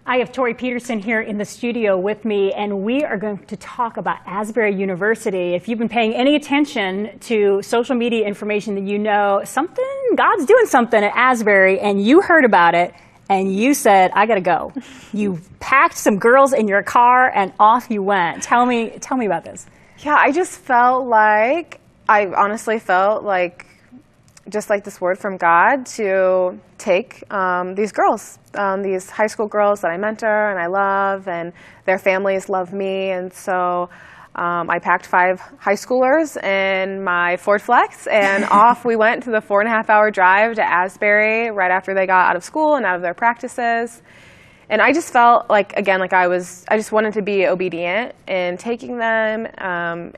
I have Tori Peterson here in the studio with me, and we are going to talk about Asbury University. If you've been paying any attention to social media information, then you know God's doing something at Asbury, and you heard about it, and you said, I gotta go. You packed some girls in your car, and off you went. Tell me about this. Yeah, I honestly felt like just like this word from God to take these girls, these high school girls that I mentor and I love, and their families love me. And so I packed 5 high schoolers in my Ford Flex, and off we went to the 4.5-hour drive to Asbury right after they got out of school and out of their practices. And I just felt like, again, like I just wanted to be obedient in taking them.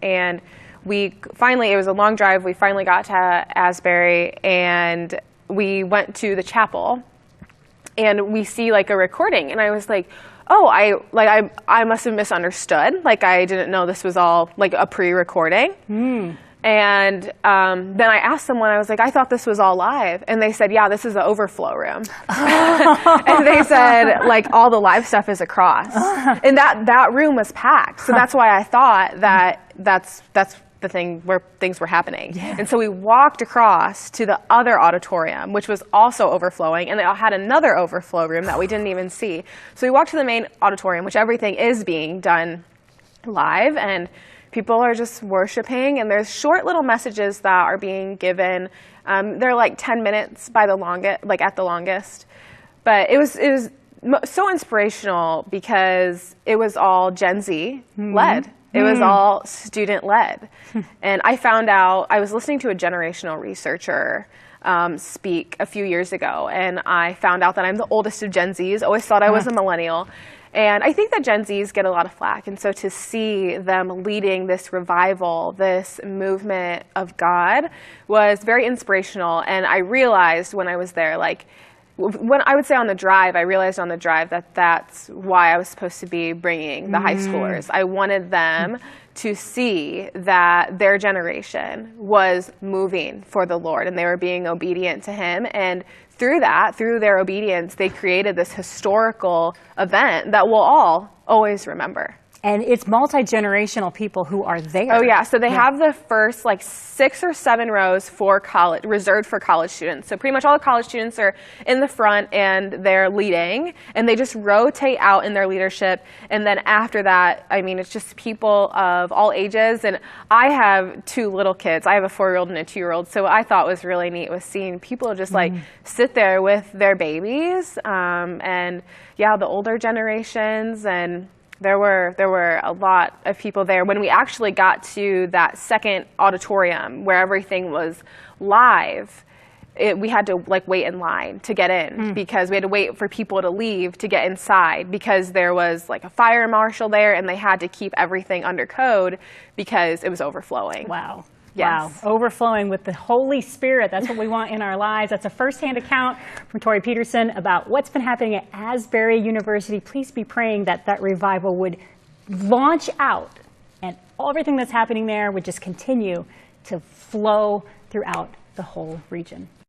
And it was a long drive. We finally got to Asbury, and we went to the chapel, and we see like a recording, and I was like, oh, I must have misunderstood. Like I didn't know this was all like a pre-recording. And then I asked someone, I was like, I thought this was all live. And they said, yeah, this is the overflow room. And they said, like, all the live stuff is across. And that room was packed. So that's why I thought that that's the thing where things were happening. Yeah. And so we walked across to the other auditorium, which was also overflowing, and they all had another overflow room that we didn't even see. So we walked to the main auditorium, which everything is being done live, and people are just worshiping, and there's short little messages that are being given. They're like 10 minutes by the longest, like at the longest. But it was so inspirational because it was all Gen Z led. It was all student-led. And I found out, I was listening to a generational researcher speak a few years ago, and I found out that I'm the oldest of Gen Zs. Always thought I was a millennial. And I think that Gen Zs get a lot of flack. And so to see them leading this revival, this movement of God, was very inspirational. And I realized when I was there, like, when I would say on the drive, I realized on the drive that that's why I was supposed to be bringing the high schoolers. I wanted them to see that their generation was moving for the Lord and they were being obedient to Him. And through that, through their obedience, they created this historical event that we'll all always remember. And it's multi-generational people who are there. Oh yeah, so they have the first like 6 or 7 rows for college, reserved for college students. So pretty much all the college students are in the front and they're leading, and they just rotate out in their leadership. And then after that, I mean, it's just people of all ages. And I have 2 little kids. I have a 4-year-old and a 2-year-old. So what I thought was really neat was seeing people just like sit there with their babies, and yeah, the older generations. And there were a lot of people there. When we actually got to that second auditorium where everything was live, we had to like wait in line to get in because we had to wait for people to leave to get inside because there was like a fire marshal there and they had to keep everything under code because it was overflowing. Wow. Yes. Wow, overflowing with the Holy Spirit. That's what we want in our lives. That's a first-hand account from Tori Peterson about what's been happening at Asbury University. Please be praying that that revival would launch out and everything that's happening there would just continue to flow throughout the whole region.